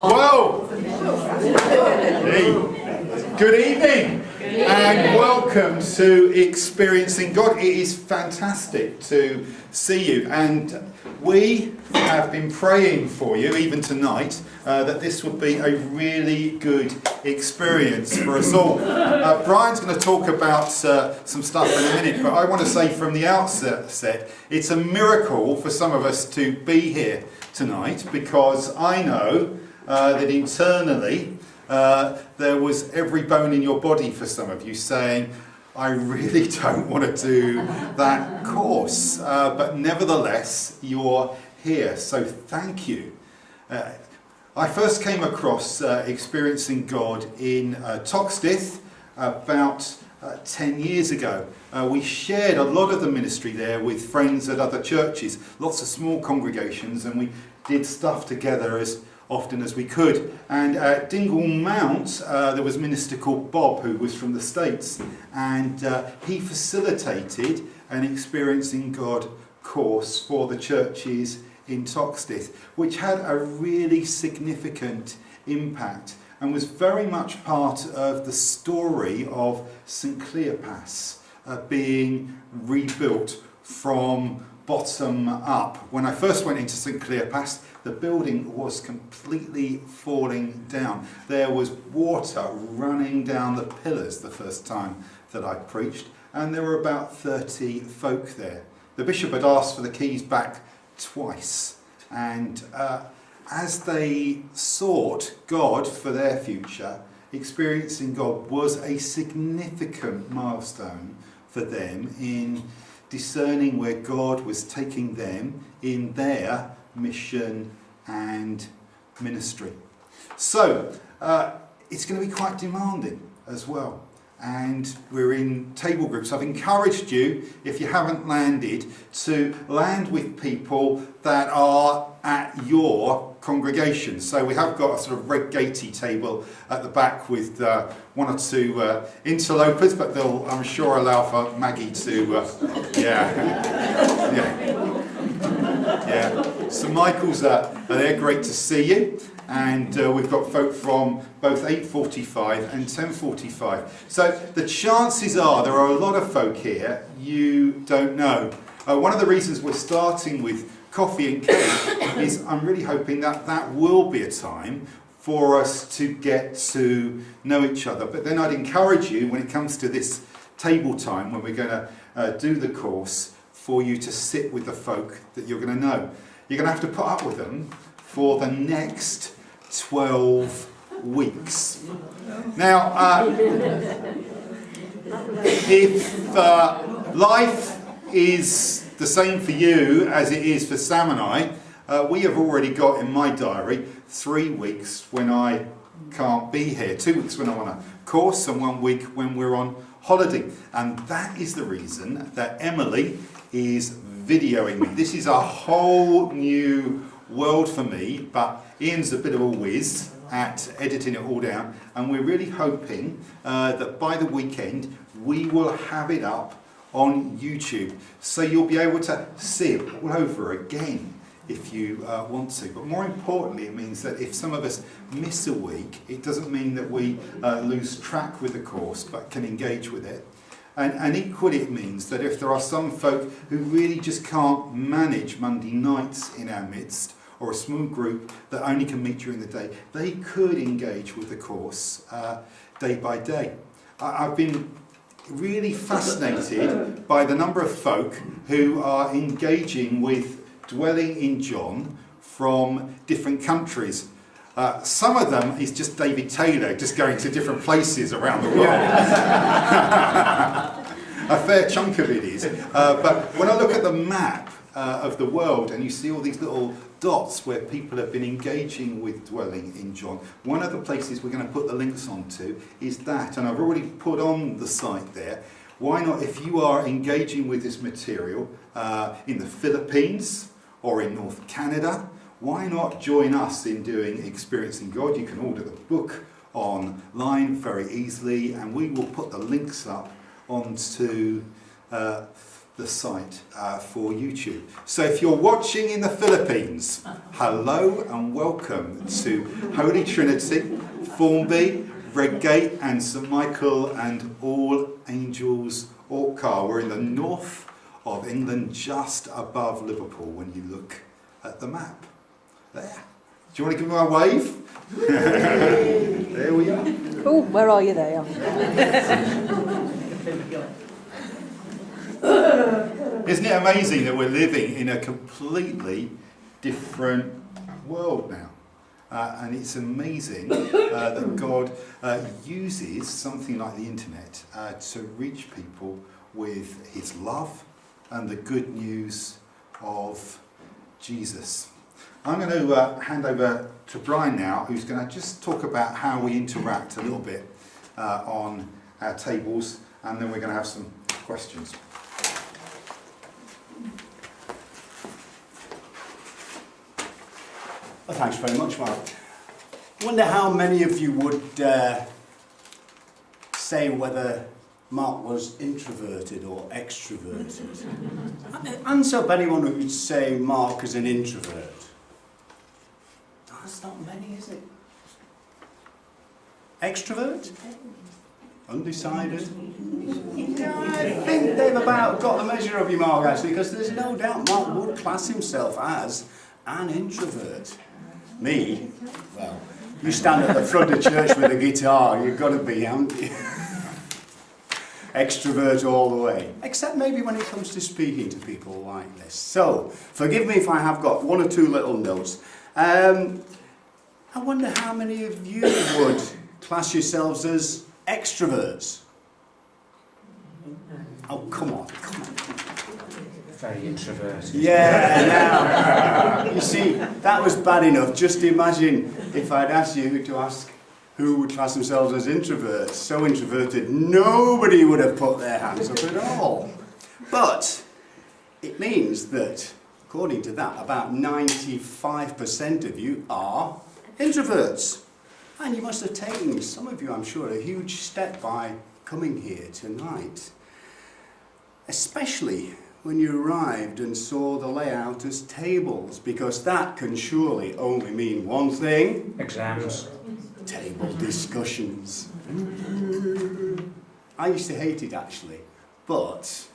Well, hey, good evening and welcome to Experiencing God. It is fantastic to see you, and we have been praying for you even tonight that this would be a really good experience for us all. Brian's going to talk about some stuff in a minute, but I want to say from the outset, it's a miracle for some of us to be here tonight, because I know that internally there was every bone in your body for some of you saying, I really don't want to do that course, but nevertheless you're here, so thank you. I first came across Experiencing God in Toxteth about 10 years ago. We shared a lot of the ministry there with friends at other churches, lots of small congregations, and we did stuff together as often as we could. And at Dingle Mount there was a minister called Bob, who was from the States, and he facilitated an Experiencing God course for the churches in Toxteth, which had a really significant impact and was very much part of the story of St Cleopas being rebuilt from bottom up. When I first went into St Cleopas, the building was completely falling down. There was water running down the pillars the first time that I preached, and there were about 30 folk there. The bishop had asked for the keys back twice, and as they sought God for their future, Experiencing God was a significant milestone for them in discerning where God was taking them in their mission and ministry. So it's going to be quite demanding as well, and we're in table groups. I've encouraged you, if you haven't landed, to land with people that are at your congregation. So we have got a sort of Redgate table at the back with one or two interlopers, but they'll, I'm sure, allow for Maggie to So Michael's there, great to see you, and we've got folk from both 8:45 and 10:45. So the chances are there are a lot of folk here you don't know. One of the reasons we're starting with coffee and cake is I'm really hoping that that will be a time for us to get to know each other. But then I'd encourage you, when it comes to this table time, when we're going to do the course, for you to sit with the folk that you're going to know. You're going to have to put up with them for the next 12 weeks. Now, if life is the same for you as it is for Sam and I, we have already got in my diary 3 weeks when I can't be here, 2 weeks when I'm on a course, and 1 week when we're on holiday. And that is the reason that Emily is videoing me. This is a whole new world for me, but Ian's a bit of a whiz at editing it all down, and we're really hoping that by the weekend we will have it up on YouTube, so you'll be able to see it all over again if you want to. But more importantly, it means that if some of us miss a week, it doesn't mean that we lose track with the course, but can engage with it. And equally, it means that if there are some folk who really just can't manage Monday nights in our midst, or a small group that only can meet during the day, they could engage with the course day by day. I've been really fascinated by the number of folk who are engaging with Dwelling in John from different countries. Some of them is just David Taylor just going to different places around the world. A fair chunk of it is. But when I look at the map of the world, and you see all these little dots where people have been engaging with Dwelling in John, one of the places we're going to put the links onto is that, and I've already put on the site there. Why not, if you are engaging with this material in the Philippines or in North Canada, why not join us in doing Experiencing God? You can order the book online very easily, and we will put the links up onto the site for YouTube. So if you're watching in the Philippines, hello and welcome to Holy Trinity, Formby, Redgate and St Michael and All Angels Altcar. We're in the north of England, just above Liverpool when you look at the map. There. Do you want to give me a wave? There we are. Oh, where are you there? Isn't it amazing that we're living in a completely different world now? And it's amazing that God uses something like the internet to reach people with his love and the good news of Jesus. I'm going to hand over to Brian now, who's going to just talk about how we interact a little bit on our tables, and then we're going to have some questions. Well, thanks very much, Mark. I wonder how many of you would say whether Mark was introverted or extroverted. Hands up anyone who would say Mark is an introvert. That's not many, is it? Extrovert? Undecided? Yeah, I think they've about got the measure of you, Mark, actually, because there's no doubt Mark would class himself as an introvert. Me? Well, you stand at the front of church with a guitar, you've got to be, haven't you? Extrovert all the way. Except maybe when it comes to speaking to people like this. So, forgive me if I have got one or two little notes. I wonder how many of you would class yourselves as extroverts? Oh, come on. Very introverted. Yeah, now, you see, that was bad enough. Just imagine if I'd asked you to ask who would class themselves as introverts. So introverted, nobody would have put their hands up at all. But it means that, according to that, about 95% of you are introverts. And you must have taken, some of you I'm sure, a huge step by coming here tonight. Especially when you arrived and saw the layout as tables, because that can surely only mean one thing. Exams. Table discussions. I used to hate it actually, but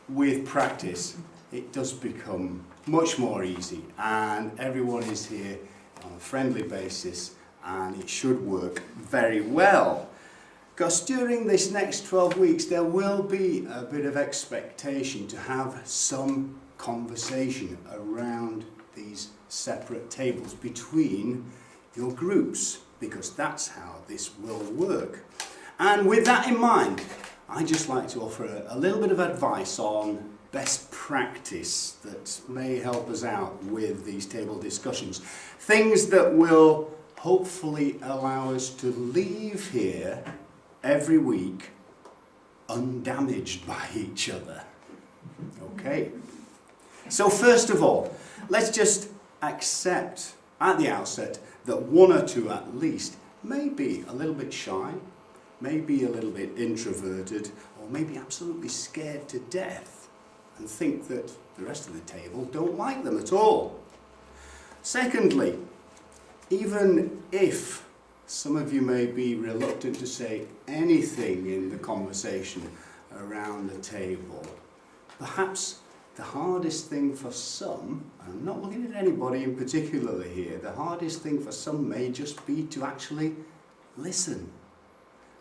with practice it does become much more easy, and everyone is here on a friendly basis, and it should work very well. Because during this next 12 weeks there will be a bit of expectation to have some conversation around these separate tables between your groups, because that's how this will work. And with that in mind, I'd just like to offer a little bit of advice on best practice that may help us out with these table discussions. Things that will hopefully allow us to leave here every week undamaged by each other. Okay. So first of all, let's just accept at the outset that one or two at least may be a little bit shy, maybe a little bit introverted, or maybe absolutely scared to death and think that the rest of the table don't like them at all. Secondly, even if some of you may be reluctant to say anything in the conversation around the table, perhaps the hardest thing for some, and I'm not looking at anybody in particular here, the hardest thing for some may just be to actually listen.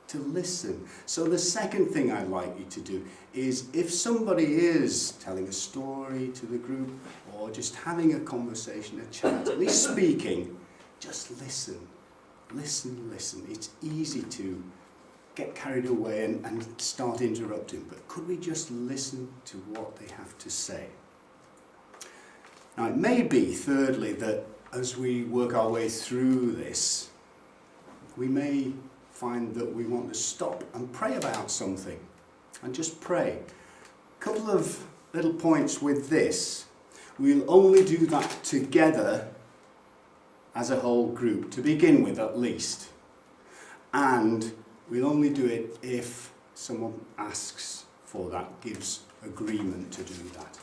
To listen. So the second thing I'd like you to do is, if somebody is telling a story to the group or just having a conversation, a chat, at least speaking, just listen. Listen, listen. It's easy to get carried away and start interrupting, but could we just listen to what they have to say? Now it may be, thirdly, that as we work our way through this, we may find that we want to stop and pray about something, and just pray. A couple of little points with this. We'll only do that together as a whole group, to begin with at least. And we'll only do it if someone asks for that, gives agreement to do that.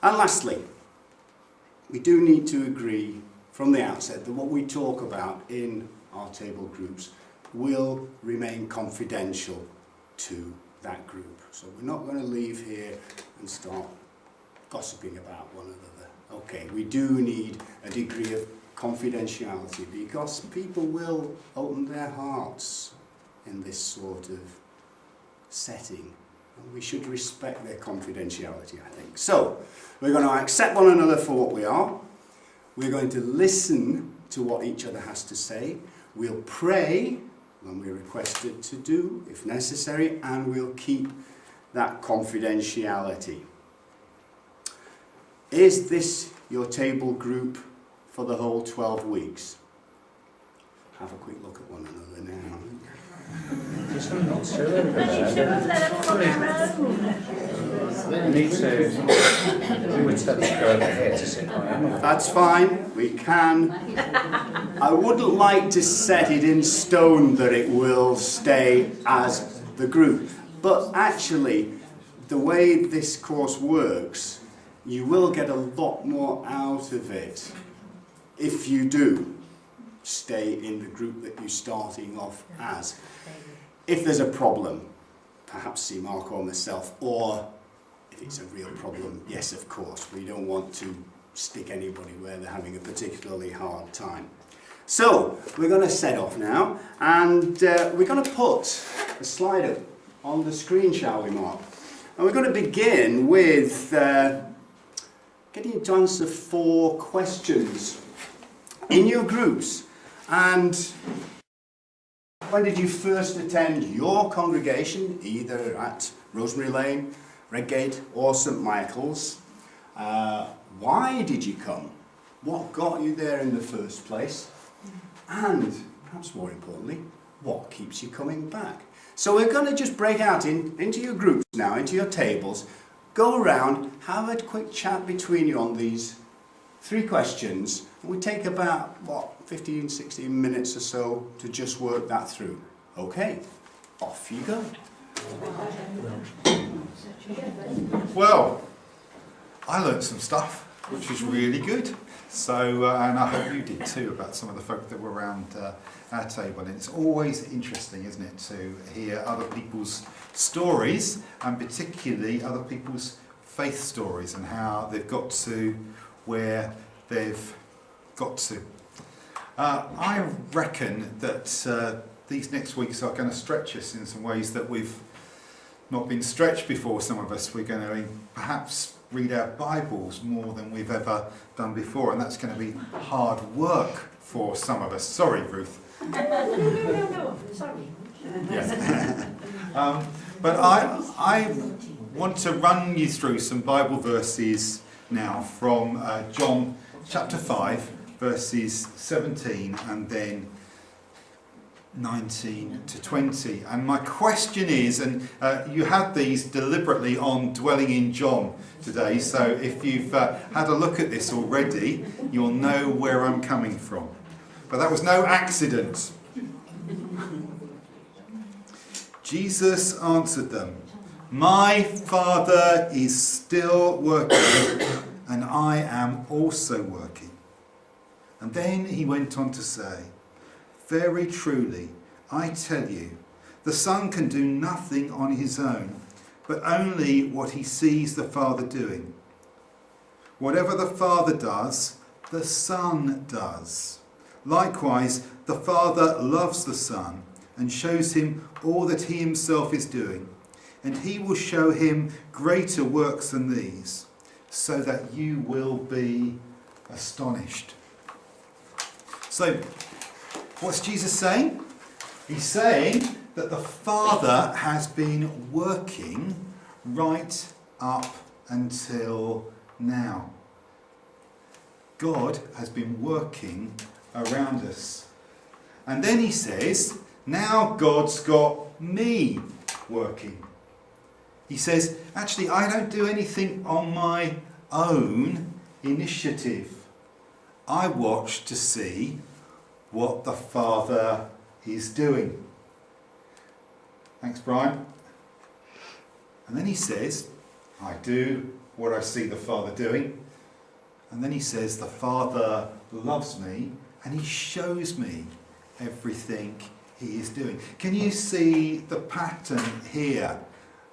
And lastly, we do need to agree from the outset that what we talk about in our table groups will remain confidential to that group. So we're not going to leave here and start gossiping about one another. Okay, we do need a degree of confidentiality because people will open their hearts in this sort of setting. And we should respect their confidentiality, I think. So, we're going to accept one another for what we are. We're going to listen to what each other has to say. We'll pray when we're requested to do, if necessary, and we'll keep that confidentiality. Is this your table group for the whole 12 weeks? Have a quick look at one another now. Just not so over there. We need to. We would start to go over here to sit by Emma. That's fine, we can. I wouldn't like to set it in stone that it will stay as the group. But actually, the way this course works, you will get a lot more out of it if you do stay in the group that you're starting off as. If there's a problem, perhaps see Mark or myself, or if it's a real problem, yes, of course, we don't want to stick anybody where they're having a particularly hard time. So, we're going to set off now, and we're going to put a slide up on the screen, shall we, Mark? And we're going to begin with getting you to answer 4 questions in your groups. And when did you first attend your congregation, either at Rosemary Lane, Redgate or St Michael's? Why did you come? What got you there in the first place? And, perhaps more importantly, what keeps you coming back? So we're going to just break out into your groups now, into your tables, go around, have a quick chat between you on these 3 questions. We take about, 15, 16 minutes or so to just work that through. Okay, off you go. Well, I learnt some stuff, which was really good. So, and I hope you did too, about some of the folk that were around our table. And it's always interesting, isn't it, to hear other people's stories, and particularly other people's faith stories, and how they've got to where they've got to. I reckon that these next weeks are going to stretch us in some ways that we've not been stretched before. Some of us, we're going to perhaps read our Bibles more than we've ever done before, and that's going to be hard work for some of us. Sorry, Ruth. No, sorry. Yes. But I want to run you through some Bible verses now from John chapter 5, verses 17 and then 19 to 20. And my question is, and you had these deliberately on Dwelling in John today, so if you've had a look at this already, you'll know where I'm coming from. But that was no accident. Jesus answered them, "My Father is still working, and I am also working." And then he went on to say, "Very truly, I tell you, the Son can do nothing on his own, but only what he sees the Father doing. Whatever the Father does, the Son does. Likewise, the Father loves the Son and shows him all that he himself is doing, and he will show him greater works than these, so that you will be astonished." So, what's Jesus saying? He's saying that the Father has been working right up until now. God has been working around us. And then he says, now God's got me working. He says, actually, I don't do anything on my own initiative. I watch to see what the Father is doing. Thanks, Brian. And then he says, I do what I see the Father doing. And then he says, the Father loves me and he shows me everything he is doing. Can you see the pattern here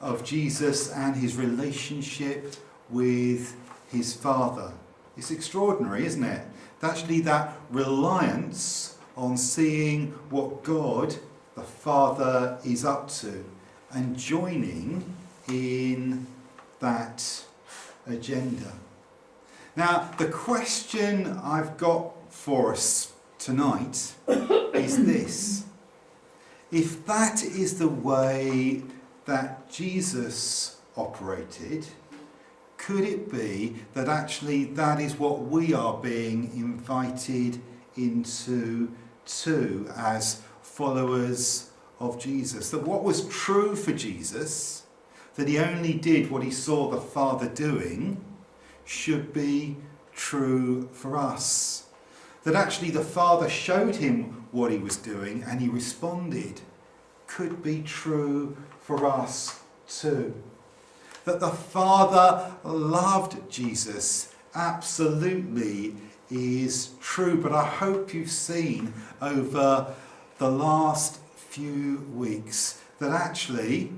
of Jesus and his relationship with his Father? It's extraordinary, isn't it? Actually, that reliance on seeing what God, the Father, is up to and joining in that agenda. Now, the question I've got for us tonight is this. If that is the way that Jesus operated, could it be that actually that is what we are being invited into too as followers of Jesus? That what was true for Jesus, that he only did what he saw the Father doing, should be true for us. That actually the Father showed him what he was doing and he responded, could be true for us too. That the Father loved Jesus absolutely is true. But I hope you've seen over the last few weeks that actually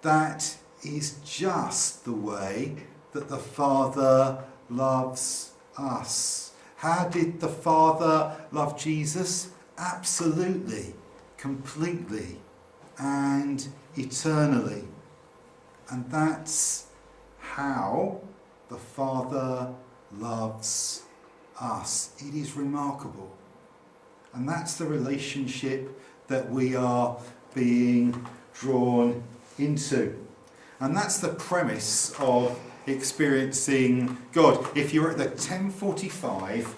that is just the way that the Father loves us. How did the Father love Jesus? Absolutely, completely, and eternally. And that's how the Father loves us. It is remarkable. And that's the relationship that we are being drawn into. And that's the premise of experiencing God. If you're at the 10:45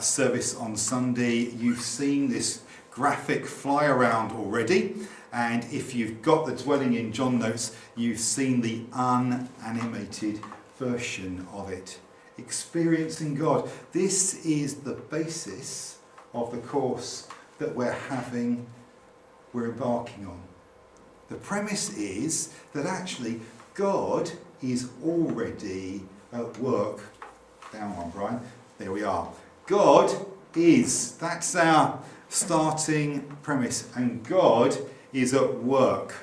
service on Sunday, you've seen this graphic fly around already. And if you've got the Dwelling in John notes, you've seen the unanimated version of it. Experiencing God. This is the basis of the course that we're embarking on. The premise is that actually God is already at work. Down one, Brian. There we are. God is. That's our starting premise. And God is at work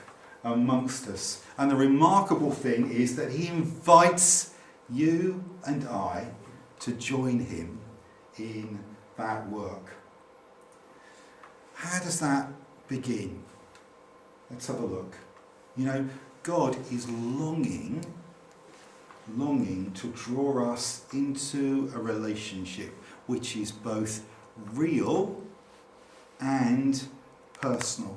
amongst us. And the remarkable thing is that he invites you and I to join him in that work. How does that begin? Let's have a look. You know, God is longing to draw us into a relationship which is both real and personal.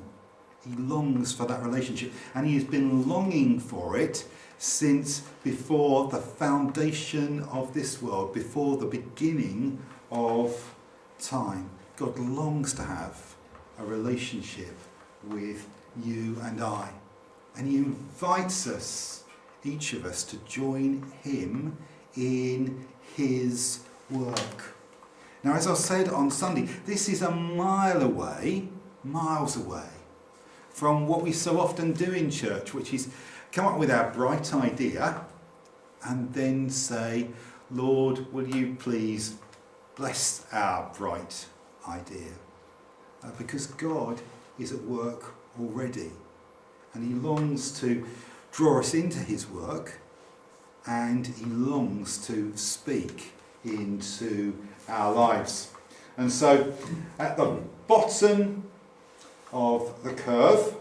He longs for that relationship, and he has been longing for it since before the foundation of this world, before the beginning of time. God longs to have a relationship with you and I. And he invites us, each of us, to join him in his work. Now, as I said on Sunday, this is a miles away from what we so often do in church, which is come up with our bright idea and then say, Lord, will you please bless our bright idea? Because God is at work already, and he longs to draw us into his work, and he longs to speak into our lives. And so at the bottom of the curve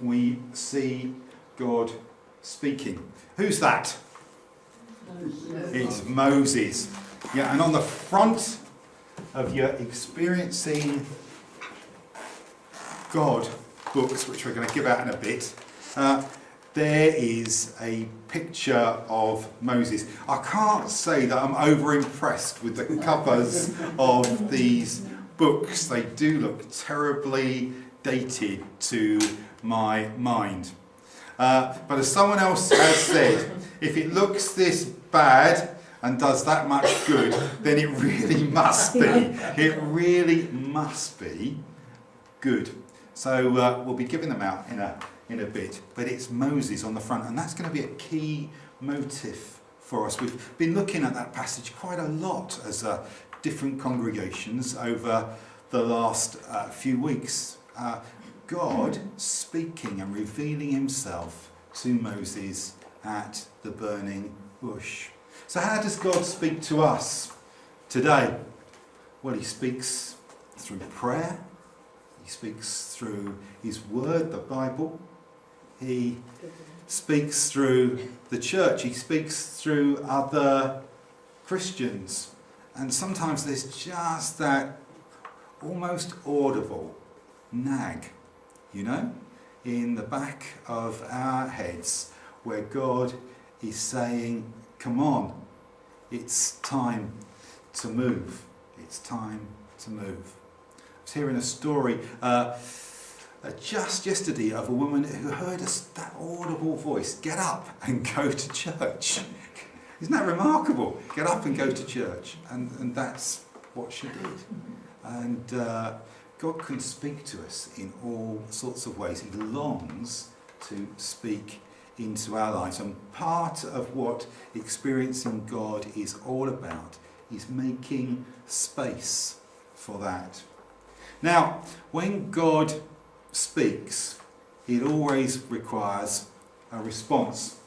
we see God speaking. Who's that? It's Moses. Yeah, and on the front of your Experiencing God books, which we're going to give out in a bit, there is a picture of Moses. I can't say that I'm over impressed with the covers of these books. They do look terribly dated to my mind. But as someone else has said, if it looks this bad and does that much good, then it really must be. It really must be good. So we'll be giving them out in in a bit, but it's Moses on the front, and that's going to be a key motif for us. We've been looking at that passage quite a lot as different congregations over the last few weeks. God speaking and revealing himself to Moses at the burning bush. So how does God speak to us today? Well, he speaks through prayer. He speaks through his word, the Bible. He speaks through the church. He speaks through other Christians. And sometimes there's just that almost audible nag, in the back of our heads, where God is saying, come on, it's time to move. It's time to move. I was hearing a story just yesterday of a woman who heard that audible voice, get up and go to church. Isn't that remarkable? Get up and go to church. And that's what she did. And God can speak to us in all sorts of ways. He longs to speak into our lives. And part of what experiencing God is all about is making space for that. Now, when God speaks, it always requires a response.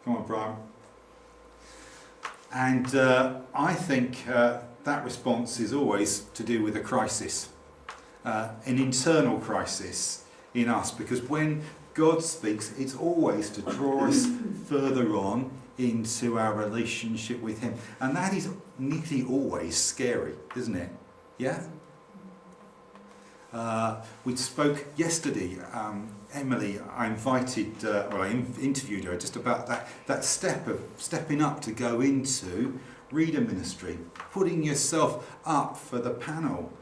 Come on, Brian. And I think that response is always to do with a crisis, an internal crisis in us, because when God speaks, it's always to draw us further on into our relationship with him. And that is nearly always scary, isn't it? Yeah? We spoke yesterday, Emily, I interviewed her just about that step of stepping up to go into reader ministry, putting yourself up for the panel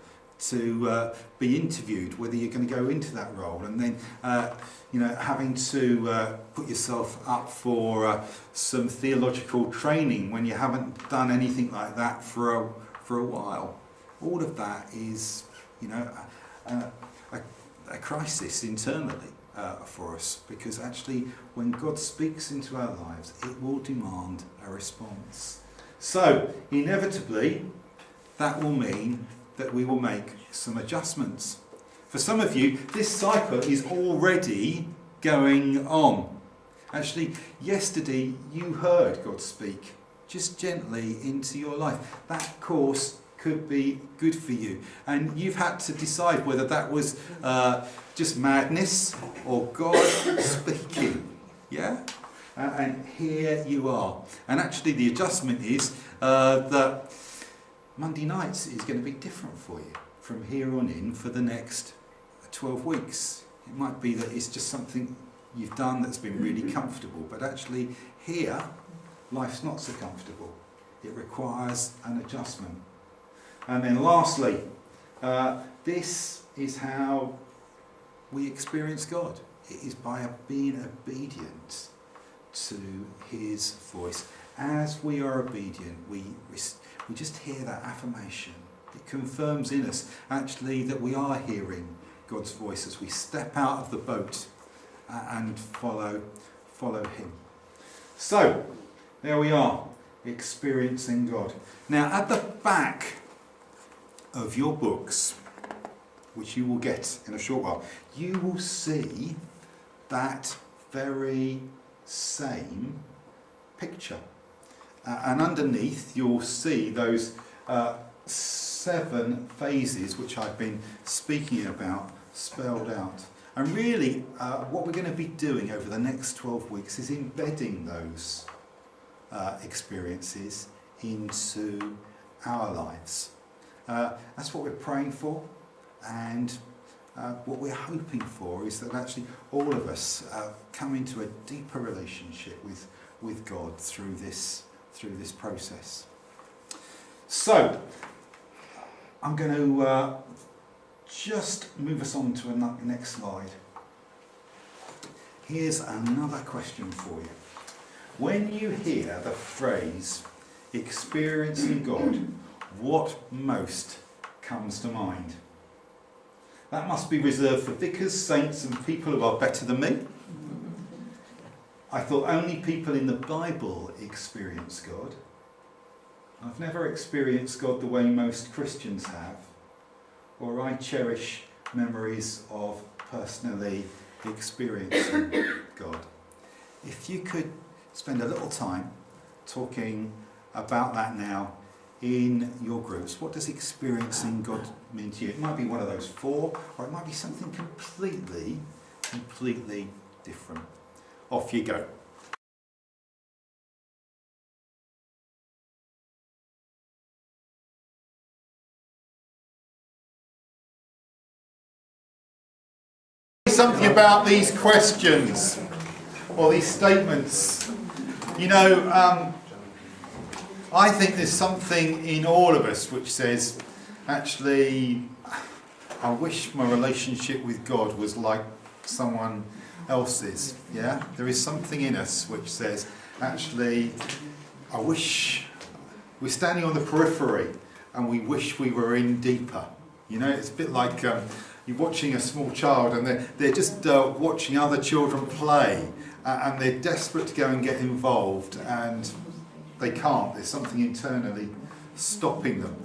to be interviewed, whether you're going to go into that role, and then having to put yourself up for some theological training when you haven't done anything like that for a while. All of that is, a crisis internally for us, because actually when God speaks into our lives, it will demand a response. So inevitably that will mean that we will make some adjustments. For some of you, this cycle is already going on. Actually, yesterday you heard God speak just gently into your life. That course could be good for you, and you've had to decide whether that was just madness or God speaking. Yeah? And here you are. And actually the adjustment is that Monday nights is going to be different for you from here on in for the next 12 weeks. It might be that it's just something you've done that's been really comfortable, but actually here life's not so comfortable. It requires an adjustment. And then lastly, this is how we experience God. It is by being obedient to his voice. As we are obedient, we just hear that affirmation. It confirms in us actually that we are hearing God's voice as we step out of the boat and follow him. So, there we are, experiencing God. Now, at the back of your books, which you will get in a short while, you will see that very same picture. And underneath you'll see those 7 phases which I've been speaking about spelled out. And really what we're going to be doing over the next 12 weeks is embedding those experiences into our lives. That's what we're praying for, and what we're hoping for is that actually all of us come into a deeper relationship with God through this process. So I'm going to just move us on to the next slide. Here's another question for you. When you hear the phrase experiencing God, what most comes to mind? That must be reserved for vicars, saints and people who are better than me. I thought only people in the Bible experience God. I've never experienced God the way most Christians have, or I cherish memories of personally experiencing God. If you could spend a little time talking about that now in your groups, what does experiencing God mean to you? It might be one of those four, or it might be something completely different. Off you go. Something about these questions or these statements. You know, I think there's something in all of us which says, actually, I wish my relationship with God was like someone else's. Yeah, there is something in us which says, actually, I wish we're standing on the periphery and we wish we were in deeper. You know, it's a bit like you're watching a small child and they're just watching other children play and they're desperate to go and get involved and they can't. There's something internally stopping them.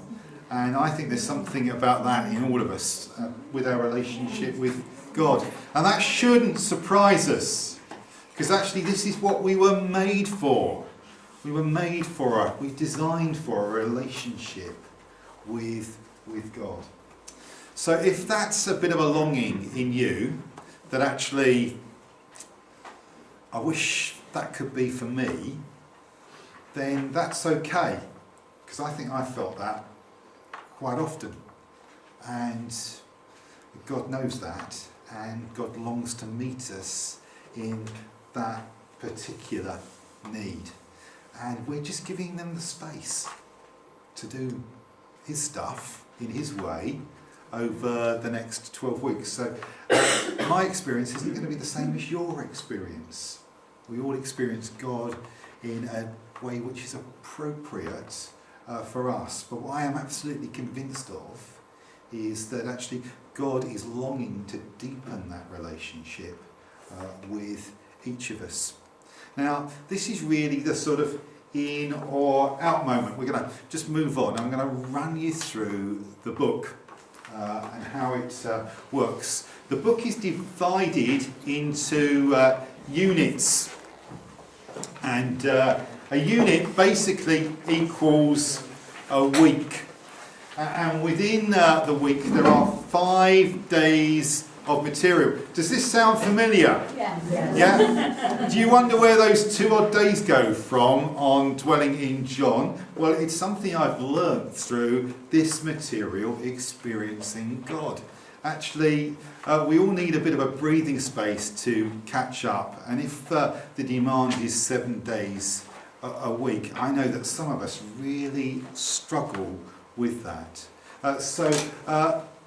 And I think there's something about that in all of us with our relationship with God. And that shouldn't surprise us, because actually this is what we were made for. We were made for, we designed for a relationship with God. So if that's a bit of a longing in you, that actually, I wish that could be for me, then that's okay. Because I think I felt that quite often. And God knows that, and God longs to meet us in that particular need. And we're just giving them the space to do his stuff in his way over the next 12 weeks. So my experience isn't going to be the same as your experience. We all experience God in a way which is appropriate for us. But what I am absolutely convinced of is that actually God is longing to deepen that relationship with each of us. Now, this is really the sort of in or out moment. We're going to just move on. I'm going to run you through the book and how it works. The book is divided into units, and a unit basically equals a week. And within the week there are 5 days of material. Does this sound familiar? Yes. Yeah? Do you wonder where those 2 odd days go from on dwelling in John? Well, it's something I've learnt through this material, experiencing God. Actually, we all need a bit of a breathing space to catch up. And if the demand is 7 days a week, I know that some of us really struggle with that.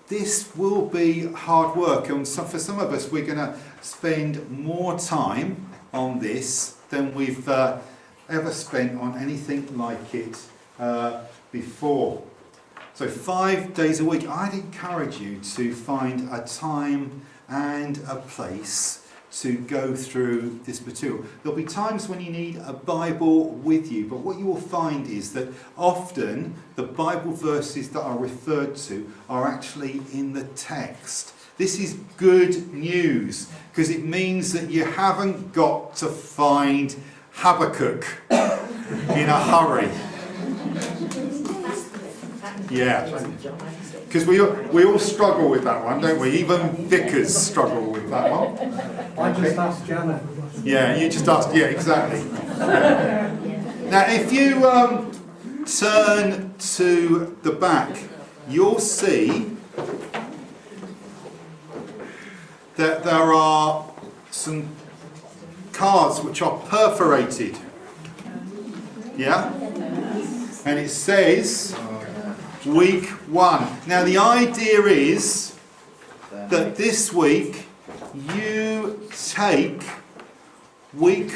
This will be hard work, and so for some of us we're going to spend more time on this than we've ever spent on anything like it before. So 5 days a week. I'd encourage you to find a time and a place to go through this material. There'll be times when you need a Bible with you, but what you will find is that often the Bible verses that are referred to are actually in the text. This is good news, because it means that you haven't got to find Habakkuk in a hurry. Yeah, because we all struggle with that one, don't we? Even vicars struggle with that one. I just asked Janet. Yeah, you just asked. Yeah, exactly. Yeah. Now, if you turn to the back, you'll see that there are some cards which are perforated. Yeah? And it says week 1. Now, the idea is that this week you take week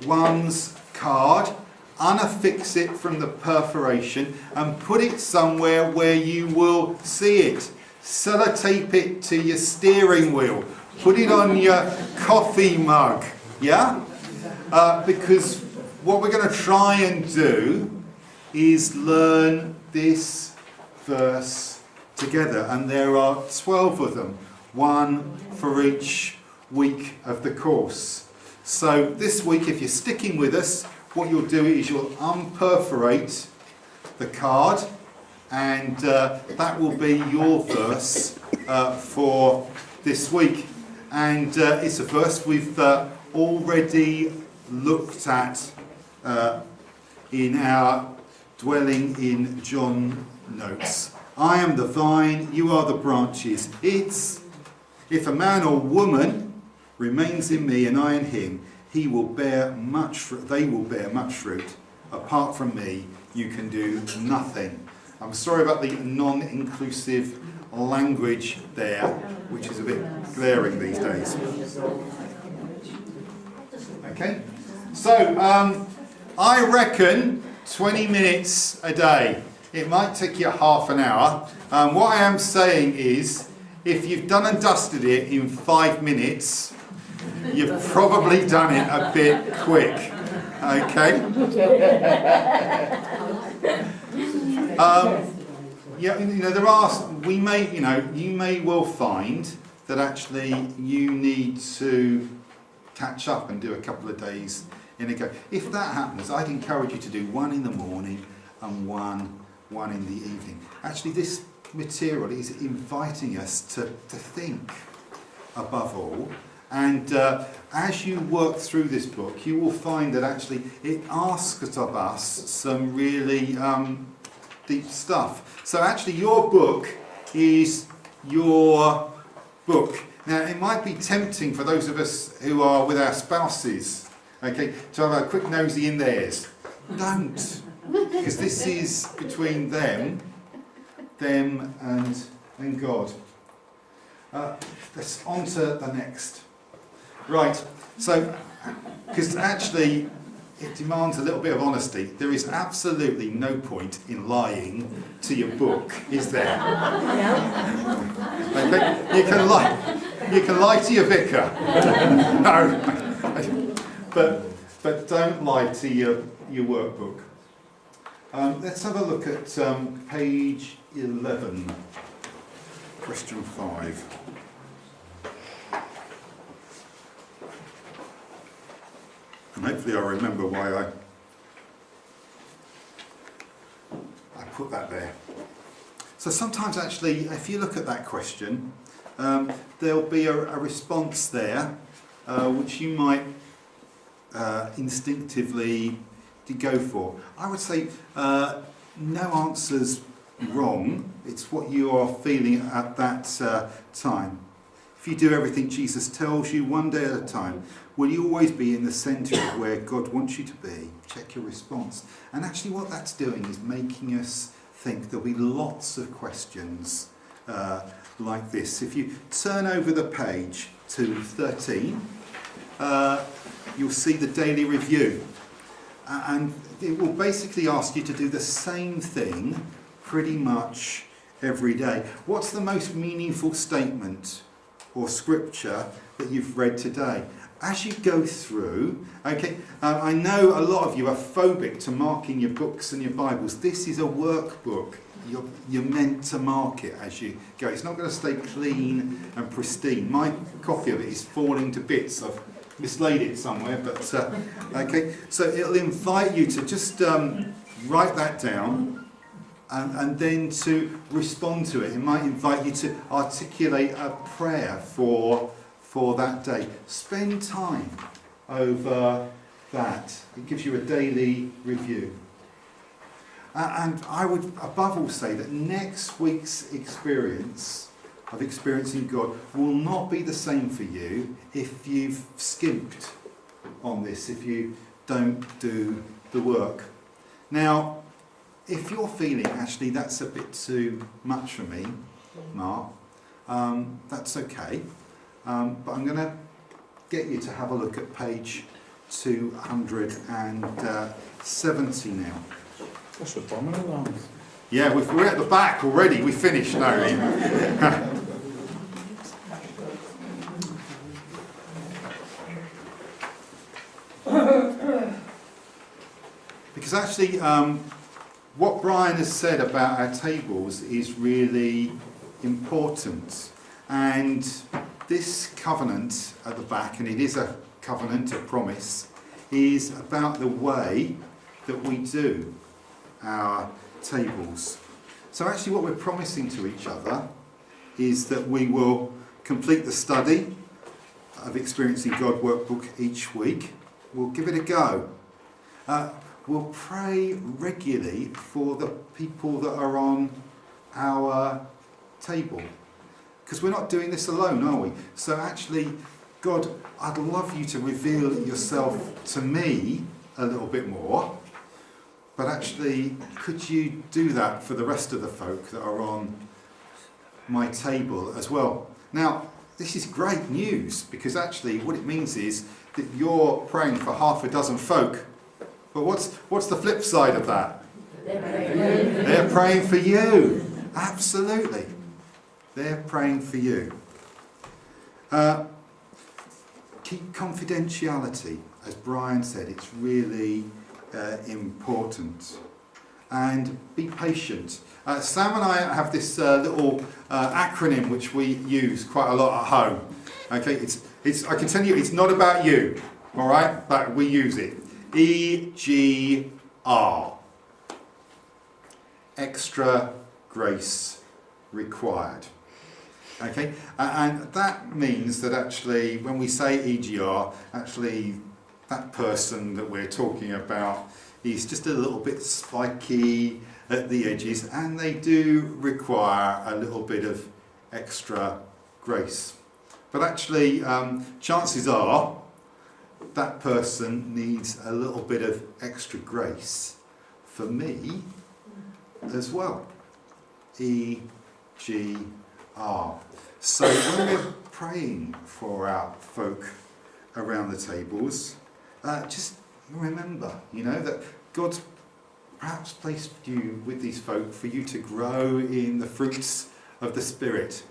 1's card, unaffix it from the perforation and put it somewhere where you will see it. sellotape it to your steering wheel, put it on your coffee mug, yeah? Because what we're going to try and do is learn this verse together, and there are 12 of them, one for each week of the course. So this week, if you're sticking with us, what you'll do is you'll unperforate the card, and that will be your verse for this week. And it's a verse we've already looked at in our Dwelling in John notes. I am the vine, you are the branches. It's, if a man or woman remains in me and I in him, he will bear much fruit, they will bear much fruit. Apart from me, you can do nothing. I'm sorry about the non-inclusive language there, which is a bit glaring these days. Okay, so I reckon 20 minutes a day. It might take you half an hour. What I am saying is, if you've done and dusted it in 5 minutes, you've probably done it a bit quick. Okay? Yeah, you know, there are, we may, you know, you may well find that actually you need to catch up and do a couple of days in a go. If that happens, I'd encourage you to do one in the morning and one in the evening. Actually, this material is inviting us to think above all. And as you work through this book, you will find that actually it asks of us some really deep stuff. So actually your book is your book. Now it might be tempting for those of us who are with our spouses, okay, to have a quick nosy in theirs. Don't, because this is between them and God. Let's on to the next. Right, so, because actually it demands a little bit of honesty. There is absolutely no point in lying to your book, is there? Okay? You can lie to your vicar. No, but don't lie to your workbook. Let's have a look at page 11, question 5. And hopefully I'll remember why I put that there. So sometimes actually, if you look at that question, there'll be a response there which you might instinctively go for. I would say no answer's wrong. It's what you are feeling at that time. If you do everything Jesus tells you one day at a time, will you always be in the centre of where God wants you to be? Check your response. And actually what that's doing is making us think. There'll be lots of questions like this. If you turn over the page to 13, you'll see the daily review. And it will basically ask you to do the same thing pretty much every day. What's the most meaningful statement or scripture that you've read today? As you go through, okay, I know a lot of you are phobic to marking your books and your Bibles. This is a workbook. You're meant to mark it as you go. It's not going to stay clean and pristine. My copy of it is falling to bits. I've mislaid it somewhere, but okay. So it'll invite you to just write that down. And then to respond to it. It might invite you to articulate a prayer for that day. Spend time over that. It gives you a daily review. And I would above all say that next week's experience of experiencing God will not be the same for you if you've skimped on this, if you don't do the work. Now, if you're feeling, actually, that's a bit too much for me, Mark, that's okay. But I'm going to get you to have a look at page 270 now. That's abominable. Yeah, we're at the back already. We finished now. Because actually, what Brian has said about our tables is really important. And this covenant at the back, and it is a covenant, a promise, is about the way that we do our tables. So actually what we're promising to each other is that we will complete the study of Experiencing God Workbook each week. We'll give it a go. We'll pray regularly for the people that are on our table. Because we're not doing this alone, are we? So actually, God, I'd love you to reveal yourself to me a little bit more. But actually, could you do that for the rest of the folk that are on my table as well? Now, this is great news, because actually what it means is that you're praying for half a dozen folk. But what's the flip side of that? They're praying for you. Absolutely. They're praying for you. Keep confidentiality. As Brian said, it's really important. And be patient. Sam and I have this little acronym which we use quite a lot at home. Okay, it's I can tell you it's not about you, all right? But we use it. EGR. Extra grace required. Okay, and that means that actually when we say EGR, actually that person that we're talking about is just a little bit spiky at the edges, and they do require a little bit of extra grace. But actually, chances are that person needs a little bit of extra grace for me as well. EGR. So when we're praying for our folk around the tables, just remember, that God's perhaps placed you with these folk for you to grow in the fruits of the Spirit.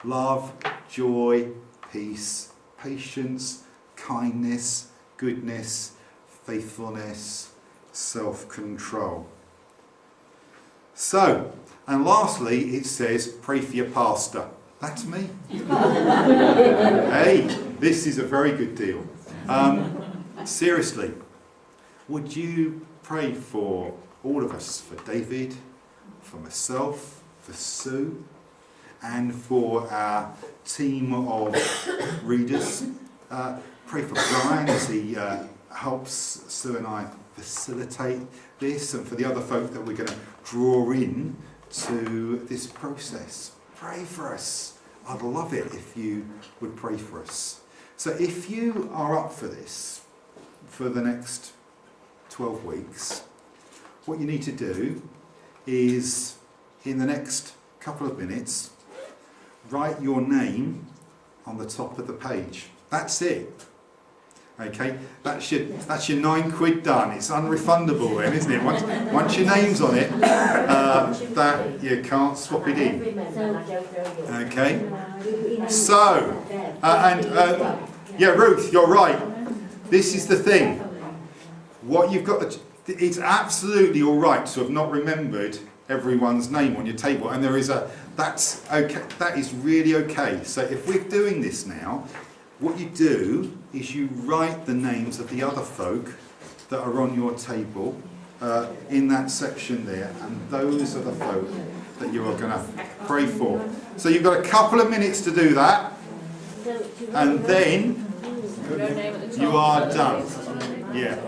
Love, joy, peace, patience, kindness, goodness, faithfulness, self-control. So, and lastly, it says, pray for your pastor. That's me. Hey, this is a very good deal. Seriously, would you pray for all of us, for David, for myself, for Sue, and for our team of readers? Pray for Brian as he helps Sue and I facilitate this, and for the other folk that we're going to draw in to this process. Pray for us. I'd love it if you would pray for us. So if you are up for this, for the next 12 weeks, what you need to do is, in the next couple of minutes, write your name on the top of the page. That's it. Okay, that's your £9 done. It's unrefundable then, isn't it? Once your name's on it, that you can't swap it in. Okay. So, yeah, Ruth, you're right. This is the thing. What you've got, it's absolutely all right to have not remembered everyone's name on your table, and that's okay. That is really okay. So if we're doing this now, what you do is you write the names of the other folk that are on your table in that section there, and those are the folk that you are going to pray for. So you've got a couple of minutes to do that, and then you are done. Yeah.